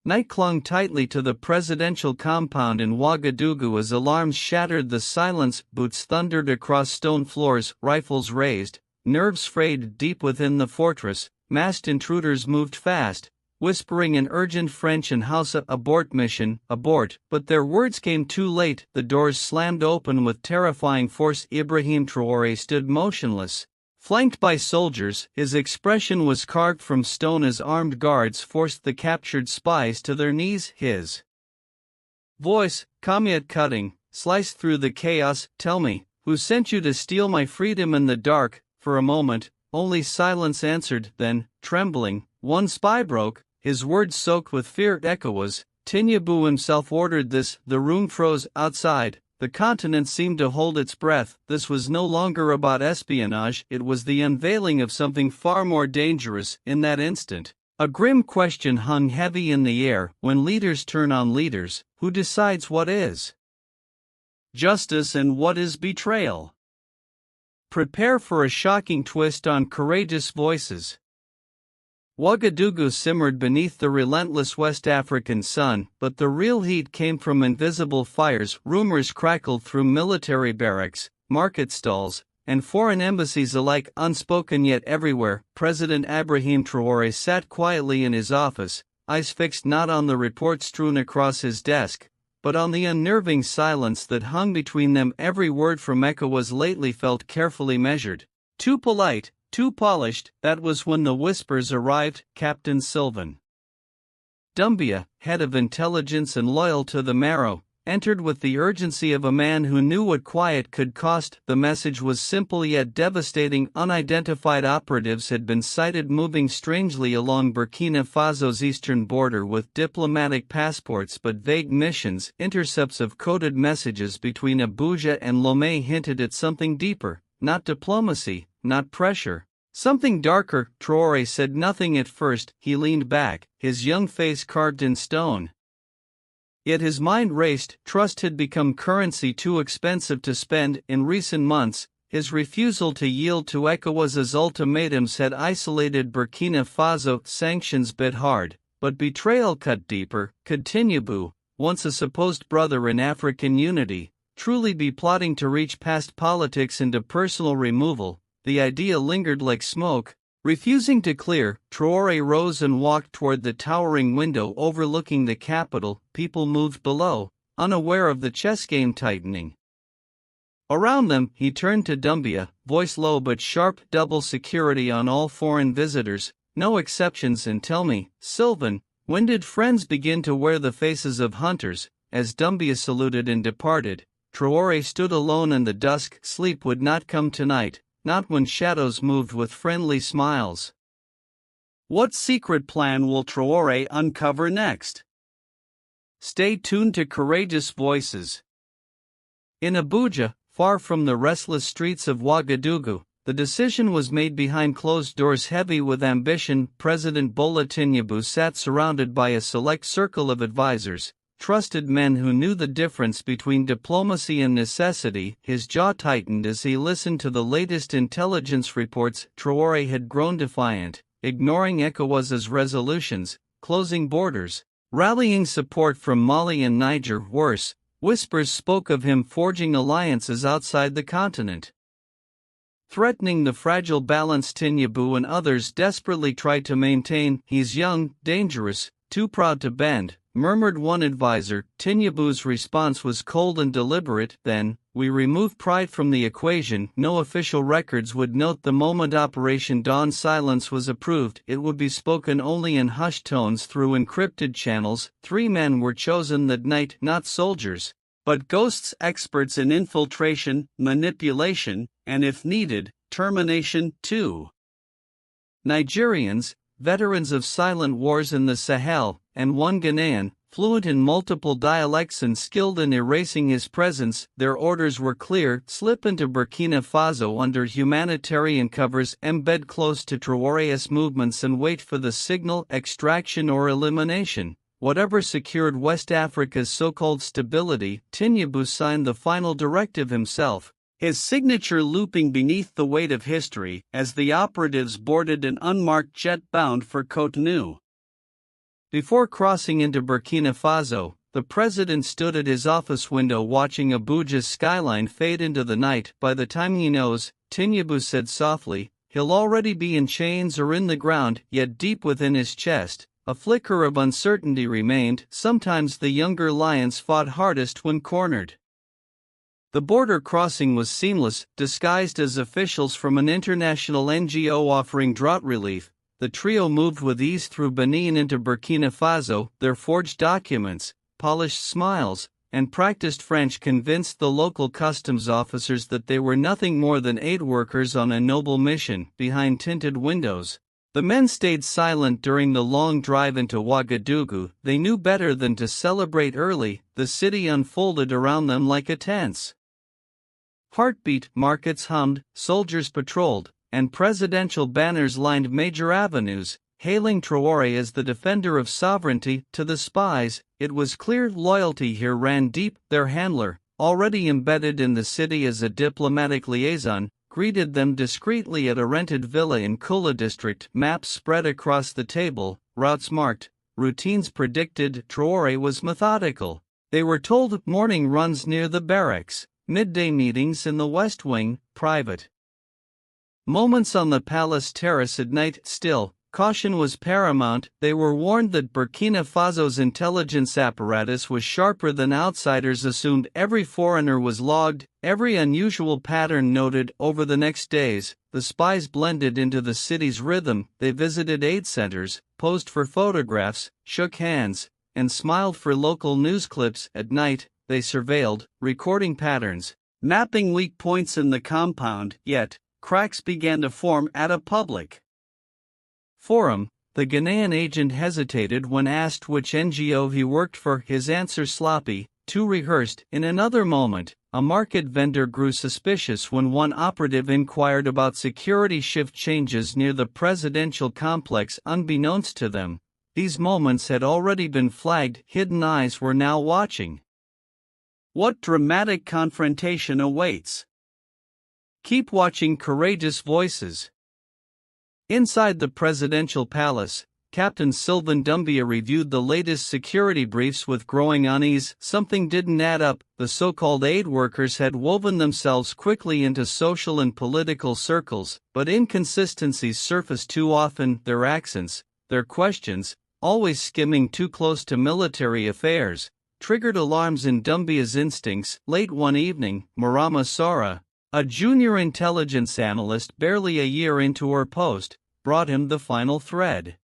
Night clung tightly to the presidential compound in Ouagadougou as alarms shattered the silence, boots thundered across stone floors, rifles raised, nerves frayed deep within the fortress, masked intruders moved fast, whispering in urgent French and Hausa, "Abort mission, abort," but their words came too late. The doors slammed open with terrifying force. Ibrahim Traoré stood motionless, flanked by soldiers. His expression was carved from stone as armed guards forced the captured spies to their knees. His voice, calm yet cutting, sliced through the chaos. "Tell me, who sent you to steal my freedom in the dark?" For a moment, only silence answered, then, trembling, one spy broke, his words soaked with fear. "ECOWAS, Tinubu himself ordered this." The room froze. Outside, the continent seemed to hold its breath. This was no longer about espionage, it was the unveiling of something far more dangerous. In that instant, a grim question hung heavy in the air. When leaders turn on leaders, who decides what is justice and what is betrayal? Prepare for a shocking twist on Courageous Voices. Ouagadougou simmered beneath the relentless West African sun, but the real heat came from invisible fires. Rumors crackled through military barracks, market stalls, and foreign embassies alike, unspoken yet everywhere. President Ibrahim Traoré sat quietly in his office, eyes fixed not on the reports strewn across his desk, but on the unnerving silence that hung between them. Every word from ECOWAS lately felt carefully measured. Too polite, too polished. That was when the whispers arrived. Captain Sylvain Doumbia, head of intelligence and loyal to the marrow, entered with the urgency of a man who knew what quiet could cost. The message was simple yet devastating. Unidentified operatives had been sighted moving strangely along Burkina Faso's eastern border with diplomatic passports but vague missions. Intercepts of coded messages between Abuja and Lomé hinted at something deeper, not diplomacy, not pressure, something darker. Traoré said nothing at first. He leaned back, his young face carved in stone. Yet his mind raced. Trust had become currency too expensive to spend. In recent months, his refusal to yield to ECOWAS's ultimatums had isolated Burkina Faso. Sanctions bit hard, but betrayal cut deeper. Could Tinubu, once a supposed brother in African unity, truly be plotting to reach past politics into personal removal? The idea lingered like smoke. Refusing to clear, Traoré rose and walked toward the towering window overlooking the capital. People moved below, unaware of the chess game tightening around them. He turned to Doumbia, voice low but sharp. "Double security on all foreign visitors, no exceptions. And tell me, Sylvain, when did friends begin to wear the faces of hunters?" As Doumbia saluted and departed, Traoré stood alone in the dusk. Sleep would not come tonight, not when shadows moved with friendly smiles. What secret plan will Traoré uncover next? Stay tuned to Courageous Voices. In Abuja, far from the restless streets of Ouagadougou, the decision was made behind closed doors. Heavy with ambition, President Bola Tinubu sat surrounded by a select circle of advisors, trusted men who knew the difference between diplomacy and necessity. His jaw tightened as he listened to the latest intelligence reports. Traoré had grown defiant, ignoring ECOWAS's resolutions, closing borders, rallying support from Mali and Niger. Worse, whispers spoke of him forging alliances outside the continent, threatening the fragile balance Tinubu and others desperately tried to maintain. "He's young, dangerous, too proud to bend," murmured one advisor. Tinubu's response was cold and deliberate. "Then, we remove pride from the equation." No official records would note the moment Operation Dawn silence was approved. It would be spoken only in hushed tones through encrypted channels. 3 men were chosen that night, not soldiers, but ghosts, experts in infiltration, manipulation, and if needed, termination. 2 Nigerians, veterans of silent wars in the Sahel, and 1 Ghanaian, fluent in multiple dialects and skilled in erasing his presence. Their orders were clear: slip into Burkina Faso under humanitarian covers, embed close to Traoré's movements and wait for the signal. Extraction or elimination, whatever secured West Africa's so-called stability. Tinubu signed the final directive himself, his signature looping beneath the weight of history, as the operatives boarded an unmarked jet bound for Cotonou. Before crossing into Burkina Faso, the president stood at his office window watching Abuja's skyline fade into the night. By the time he knows, Tinubu said softly, he'll already be in chains or in the ground. Yet deep within his chest, a flicker of uncertainty remained. Sometimes the younger lions fought hardest when cornered. The border crossing was seamless, disguised as officials from an international NGO offering drought relief. The trio moved with ease through Benin into Burkina Faso. Their forged documents, polished smiles, and practiced French convinced the local customs officers that they were nothing more than aid workers on a noble mission. Behind tinted windows, the men stayed silent during the long drive into Ouagadougou. They knew better than to celebrate early. The city unfolded around them like a dance. Heartbeat, markets hummed, soldiers patrolled, and presidential banners lined major avenues, hailing Traoré as the defender of sovereignty. To the spies, it was clear loyalty here ran deep. Their handler, already embedded in the city as a diplomatic liaison, greeted them discreetly at a rented villa in Kula district. Maps spread across the table, routes marked, routines predicted. Traoré was methodical. They were told morning runs near the barracks, midday meetings in the West Wing, private moments on the palace terrace at night. Still, caution was paramount. They were warned that Burkina Faso's intelligence apparatus was sharper than outsiders assumed. Every foreigner was logged, every unusual pattern noted. Over the next days, the spies blended into the city's rhythm. They visited aid centers, posed for photographs, shook hands, and smiled for local news clips. At night, they surveilled, recording patterns, mapping weak points in the compound. Yet, cracks began to form. At a public forum, the Ghanaian agent hesitated when asked which NGO he worked for. His answer sloppy, too rehearsed. In another moment, a market vendor grew suspicious when one operative inquired about security shift changes near the presidential complex. Unbeknownst to them, these moments had already been flagged. Hidden eyes were now watching. What dramatic confrontation awaits? Keep watching. Courageous voices. Inside the presidential palace, Captain Sylvain Doumbia reviewed the latest security briefs with growing unease. Something didn't add up. The so-called aid workers had woven themselves quickly into social and political circles, but inconsistencies surfaced too often. Their accents, their questions, always skimming too close to military affairs, triggered alarms in Doumbia's instincts. Late one evening, Marama Sora, a junior intelligence analyst barely a year into her post, brought him the final thread.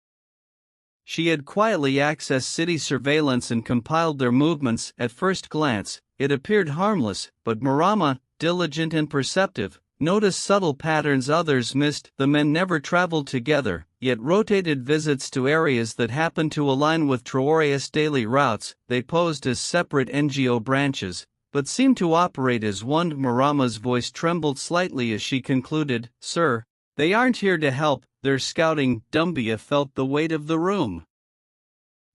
She had quietly accessed city surveillance and compiled their movements. At first glance, it appeared harmless, but Marama, diligent and perceptive, noticed subtle patterns others missed. The men never traveled together, yet rotated visits to areas that happened to align with Traoré's daily routes. They posed as separate NGO branches, but seemed to operate as one. Marama's voice trembled slightly as she concluded, "Sir, they aren't here to help, they're scouting." Doumbia felt the weight of the room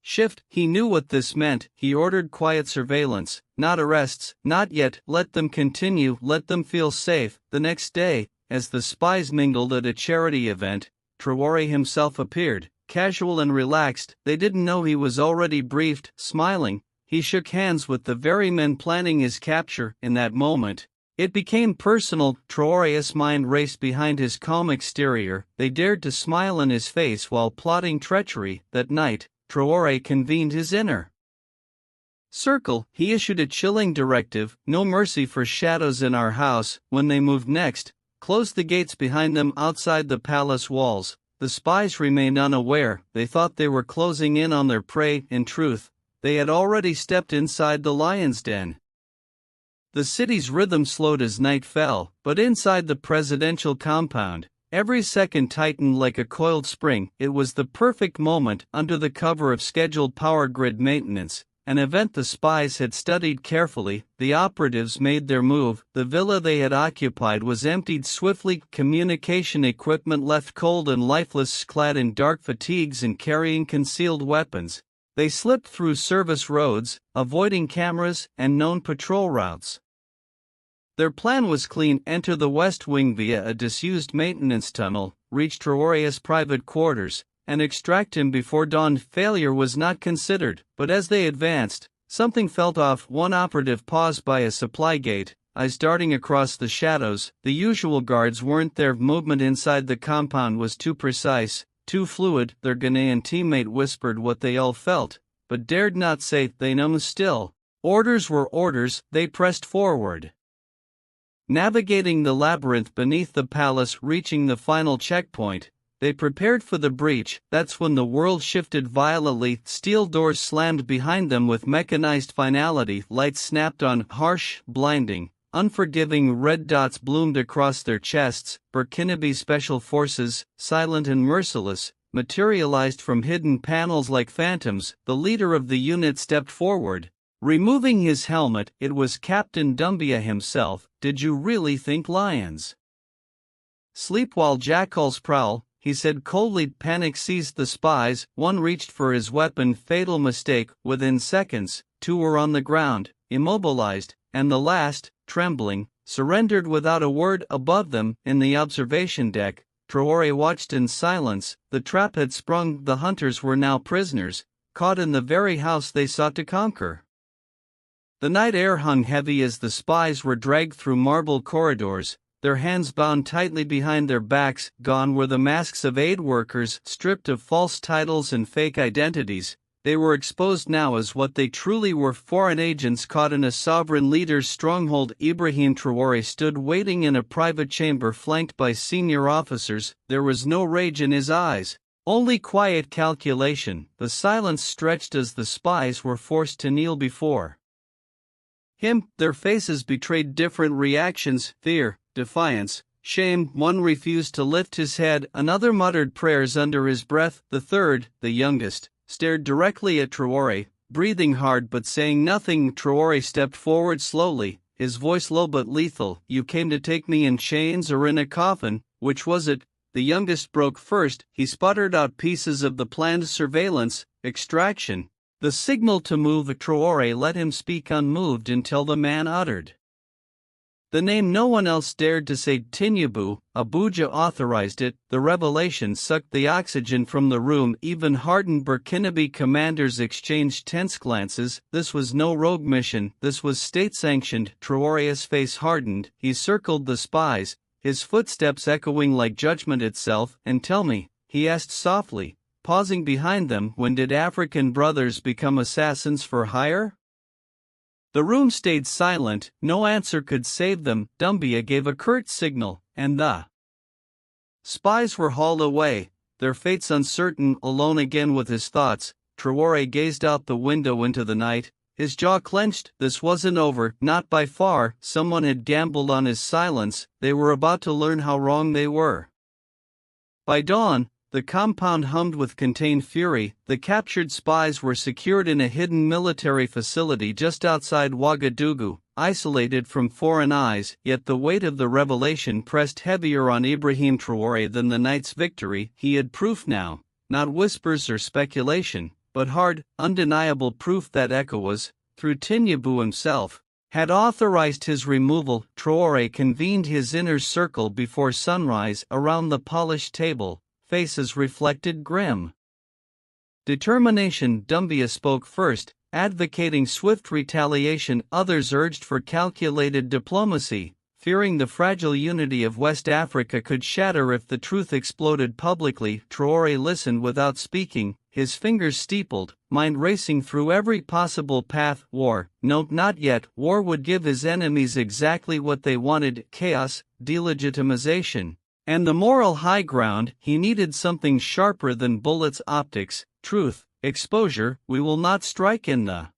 shift. He knew what this meant. He ordered quiet surveillance, not arrests, not yet. Let them continue, let them feel safe. The next day, as the spies mingled at a charity event, Traoré himself appeared, casual and relaxed. They didn't know he was already briefed. Smiling, he shook hands with the very men planning his capture. In that moment, it became personal. Traoré's mind raced behind his calm exterior. They dared to smile in his face while plotting treachery. That night, Traoré convened his inner circle. He issued a chilling directive: no mercy for shadows in our house. When they moved next, closed the gates behind them. Outside the palace walls, the spies remained unaware. They thought they were closing in on their prey. In truth, they had already stepped inside the lion's den. The city's rhythm slowed as night fell, but inside the presidential compound, every second tightened like a coiled spring. It was the perfect moment. Under the cover of scheduled power grid maintenance, an event the spies had studied carefully, the operatives made their move. The villa they had occupied was emptied swiftly. Communication equipment left cold and lifeless. Clad in dark fatigues and carrying concealed weapons, they slipped through service roads, avoiding cameras and known patrol routes. Their plan was clean: enter the West Wing via a disused maintenance tunnel, reach Traoré's private quarters, and extract him before dawn. Failure was not considered, but as they advanced, something felt off. One operative paused by a supply gate, eyes darting across the shadows. The usual guards weren't there. Movement inside the compound was too precise, too fluid. Their Ghanaian teammate whispered what they all felt, but dared not say. They numbed still. Orders were orders. They pressed forward, navigating the labyrinth beneath the palace. Reaching the final checkpoint, they prepared for the breach. That's when the world shifted violently. Steel doors slammed behind them with mechanized finality. Lights snapped on, harsh, blinding, unforgiving. Red dots bloomed across their chests. Burkinabe Special Forces, silent and merciless, materialized from hidden panels like phantoms. The leader of the unit stepped forward, removing his helmet. It was Captain Doumbia himself. Did you really think lions sleep while jackals prowl? He said coldly. Panic seized the spies. One reached for his weapon. Fatal mistake. Within seconds, two were on the ground, immobilized, and the last, trembling, surrendered without a word. Above them, in the observation deck, Traoré watched in silence. The trap had sprung. The hunters were now prisoners, caught in the very house they sought to conquer. The night air hung heavy as the spies were dragged through marble corridors, their hands bound tightly behind their backs. Gone were the masks of aid workers. Stripped of false titles and fake identities, they were exposed now as what they truly were: foreign agents caught in a sovereign leader's stronghold. Ibrahim Traoré stood waiting in a private chamber flanked by senior officers. There was no rage in his eyes, only quiet calculation. The silence stretched as the spies were forced to kneel before him. Their faces betrayed different reactions: fear, defiance, shame. One refused to lift his head, another muttered prayers under his breath. The third, the youngest, stared directly at Traoré, breathing hard but saying nothing. Traoré stepped forward slowly, his voice low but lethal. You came to take me in chains or in a coffin? Which was it? The youngest broke first. He sputtered out pieces of the planned surveillance, extraction, the signal to move. Traoré let him speak unmoved until the man uttered the name no one else dared to say: Tinubu. Abuja authorized it. The revelation sucked the oxygen from the room. Even hardened Burkinabe commanders exchanged tense glances. This was no rogue mission, this was state-sanctioned. Traoré's face hardened. He circled the spies, his footsteps echoing like judgment itself. And tell me, he asked softly, pausing behind them, when did African brothers become assassins for hire? The room stayed silent. No answer could save them. Doumbia gave a curt signal, and the spies were hauled away, their fates uncertain. Alone again with his thoughts, Traoré gazed out the window into the night, his jaw clenched. This wasn't over, not by far. Someone had gambled on his silence. They were about to learn how wrong they were. By dawn, the compound hummed with contained fury. The captured spies were secured in a hidden military facility just outside Ouagadougou, isolated from foreign eyes. Yet the weight of the revelation pressed heavier on Ibrahim Traoré than the night's victory. He had proof now, not whispers or speculation, but hard, undeniable proof that ECOWAS, through Tinubu himself, had authorized his removal. Traoré convened his inner circle before sunrise. Around the polished table, faces reflected grim determination. Doumbia spoke first, advocating swift retaliation. Others urged for calculated diplomacy, fearing the fragile unity of West Africa could shatter if the truth exploded publicly. Traoré listened without speaking, his fingers steepled, mind racing through every possible path. War? No, not yet. War would give his enemies exactly what they wanted: chaos, delegitimization, and the moral high ground. He needed something sharper than bullets: optics, truth, exposure. We will not strike in the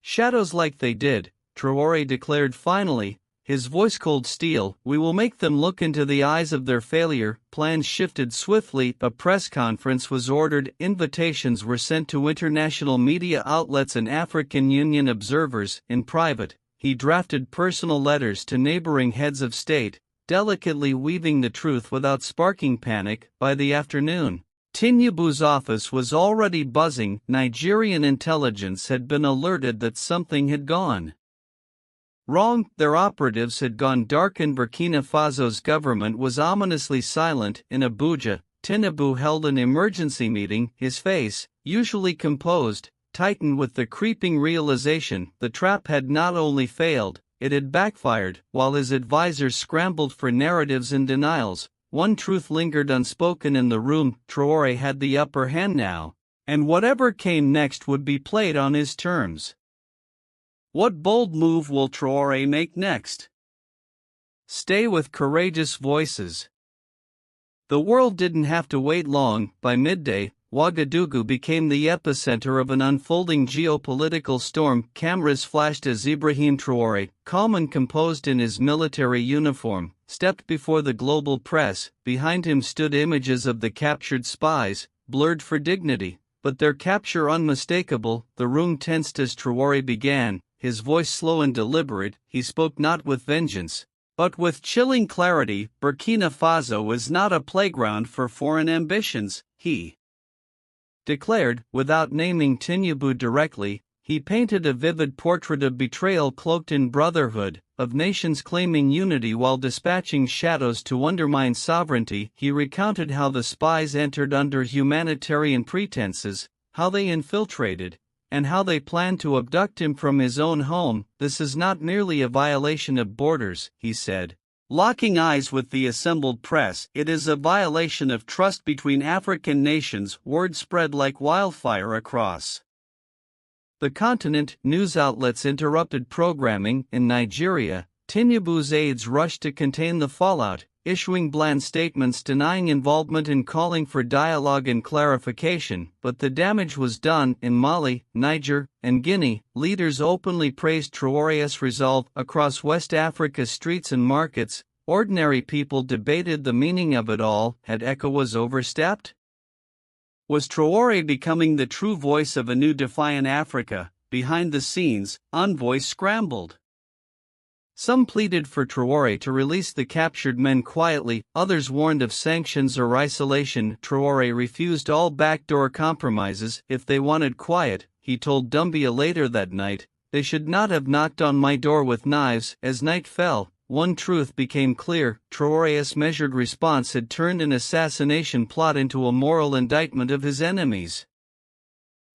shadows like they did, Traoré declared finally, his voice cold steel. We will make them look into the eyes of their failure. Plans shifted swiftly. A press conference was ordered. Invitations were sent to international media outlets and African Union observers. In private, he drafted personal letters to neighboring heads of state, delicately weaving the truth without sparking panic. By the afternoon, Tinubu's office was already buzzing. Nigerian intelligence had been alerted that something had gone wrong. Their operatives had gone dark, and Burkina Faso's government was ominously silent. In Abuja, Tinubu held an emergency meeting, his face, usually composed, tightened with the creeping realization the trap had not only failed, it had backfired. While his advisors scrambled for narratives and denials, one truth lingered unspoken in the room: Traoré had the upper hand now, and whatever came next would be played on his terms. What bold move will Traoré make next? Stay with courageous voices. The world didn't have to wait long. By midday, Ouagadougou became the epicenter of an unfolding geopolitical storm. Cameras flashed as Ibrahim Traoré, calm and composed in his military uniform, stepped before the global press. Behind him stood images of the captured spies, blurred for dignity, but their capture unmistakable. The room tensed as Traoré began, his voice slow and deliberate. He spoke not with vengeance, but with chilling clarity. Burkina Faso was not a playground for foreign ambitions, he declared. Without naming Tinubu directly, he painted a vivid portrait of betrayal cloaked in brotherhood, of nations claiming unity while dispatching shadows to undermine sovereignty. He recounted how the spies entered under humanitarian pretenses, how they infiltrated, and how they planned to abduct him from his own home. This is not merely a violation of borders, he said, locking eyes with the assembled press. It is a violation of trust between African nations. Word spread like wildfire across the continent. News outlets interrupted programming. In Nigeria, Tinubu's aides rushed to contain the fallout, issuing bland statements denying involvement and calling for dialogue and clarification. But the damage was done. In Mali, Niger, and Guinea, leaders openly praised Traoré's resolve. Across West Africa's streets and markets, ordinary people debated the meaning of it all. Had ECOWAS overstepped? Was Traoré becoming the true voice of a new defiant Africa? Behind the scenes, envoys scrambled. Some pleaded for Traoré to release the captured men quietly, others warned of sanctions or isolation. Traoré refused all backdoor compromises. If they wanted quiet, he told Doumbia later that night, they should not have knocked on my door with knives. As night fell, one truth became clear: Traoré's measured response had turned an assassination plot into a moral indictment of his enemies.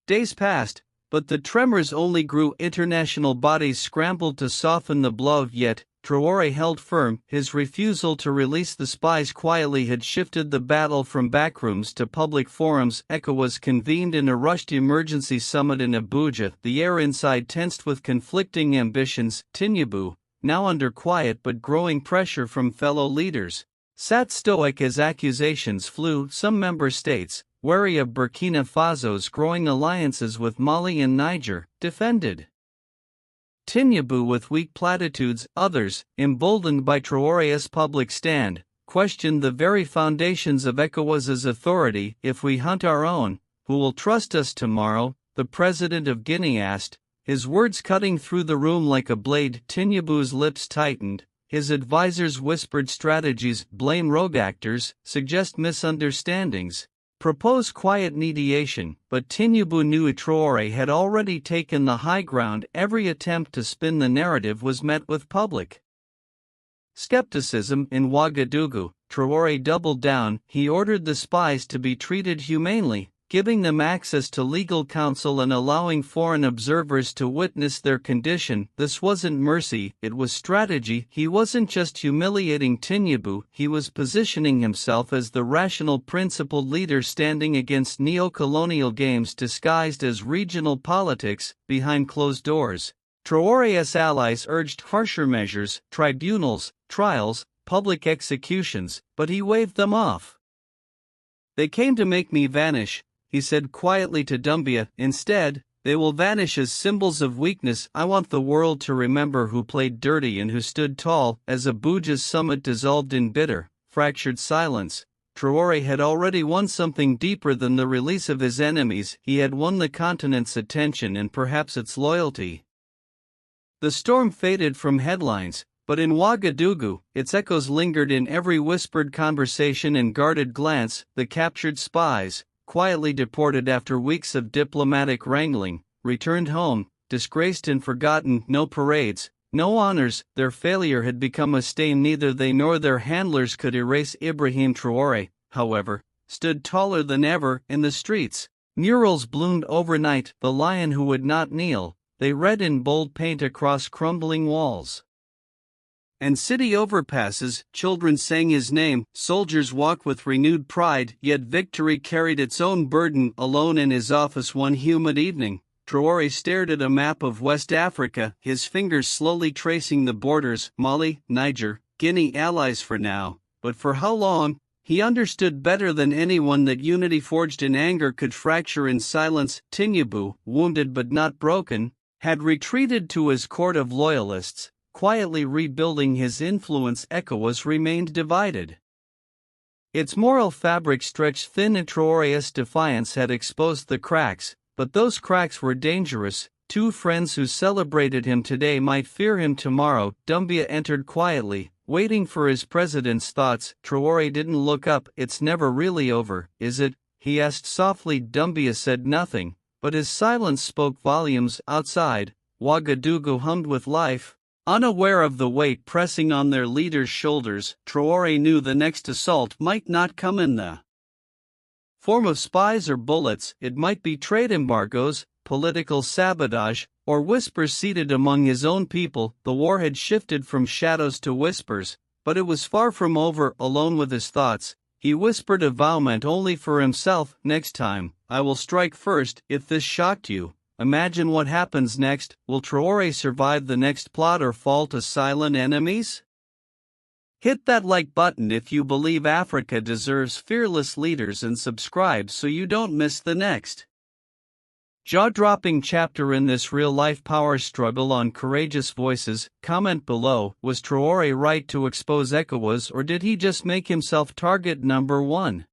Days passed, but the tremors only grew. International bodies scrambled to soften the blow, yet Traoré held firm. His refusal to release the spies quietly had shifted the battle from backrooms to public forums. ECOWAS convened in a rushed emergency summit in Abuja. The air inside tensed with conflicting ambitions. Tinubu, now under quiet but growing pressure from fellow leaders, sat stoic as accusations flew. Some member states, wary of Burkina Faso's growing alliances with Mali and Niger, defended Tinubu with weak platitudes. Others, emboldened by Traoré's public stand, questioned the very foundations of ECOWAS's authority. If we hunt our own, who will trust us tomorrow? The president of Guinea asked, his words cutting through the room like a blade. Tinubu's lips tightened. His advisors whispered strategies, blame rogue actors, suggest misunderstandings, propose quiet mediation. But Tinubu knew Traoré had already taken the high ground. Every attempt to spin the narrative was met with public skepticism. In Ouagadougou, Traoré doubled down. He ordered the spies to be treated humanely, giving them access to legal counsel and allowing foreign observers to witness their condition. This wasn't mercy, it was strategy. He wasn't just humiliating Tinubu, he was positioning himself as the rational, principled leader standing against neo-colonial games disguised as regional politics. Behind closed doors, Traoré's allies urged harsher measures, tribunals, trials, public executions, but he waved them off. They came to make me vanish, he said quietly to Doumbia. Instead, they will vanish as symbols of weakness. I want the world to remember who played dirty and who stood tall. As Abuja's summit dissolved in bitter, fractured silence, Traoré had already won something deeper than the release of his enemies. He had won the continent's attention and perhaps its loyalty. The storm faded from headlines, but in Ouagadougou, its echoes lingered in every whispered conversation and guarded glance. The captured spies, quietly deported after weeks of diplomatic wrangling, returned home, disgraced and forgotten. No parades, no honors. Their failure had become a stain neither they nor their handlers could erase. Ibrahim Traoré, however, stood taller than ever in the streets. Murals bloomed overnight, the lion who would not kneel, they read in bold paint across crumbling walls. And city overpasses, children sang his name, soldiers walked with renewed pride, yet victory carried its own burden. Alone in his office one humid evening, Traoré stared at a map of West Africa, his fingers slowly tracing the borders. Mali, Niger, Guinea allies for now, but for how long? He understood better than anyone that unity forged in anger could fracture in silence. Tinubu, wounded but not broken, had retreated to his court of loyalists, quietly rebuilding his influence. ECOWAS remained divided. Its moral fabric stretched thin, and Traoré's defiance had exposed the cracks, but those cracks were dangerous. Two friends who celebrated him today might fear him tomorrow. Doumbia entered quietly, waiting for his president's thoughts. Traoré didn't look up. "It's never really over, is it?" he asked softly. Doumbia said nothing, but his silence spoke volumes. Outside, Ouagadougou hummed with life. Unaware of the weight pressing on their leader's shoulders, Traoré knew the next assault might not come in the form of spies or bullets. It might be trade embargoes, political sabotage, or whispers seated among his own people. The war had shifted from shadows to whispers, but it was far from over. Alone with his thoughts, he whispered a vowment only for himself. "Next time, I will strike first." If this shocked you, imagine what happens next. Will Traoré survive the next plot or fall to silent enemies? Hit that like button if you believe Africa deserves fearless leaders, and subscribe so you don't miss the next jaw-dropping chapter in this real-life power struggle on Courageous Voices. Comment below, was Traoré right to expose ECOWAS, or did he just make himself target number one?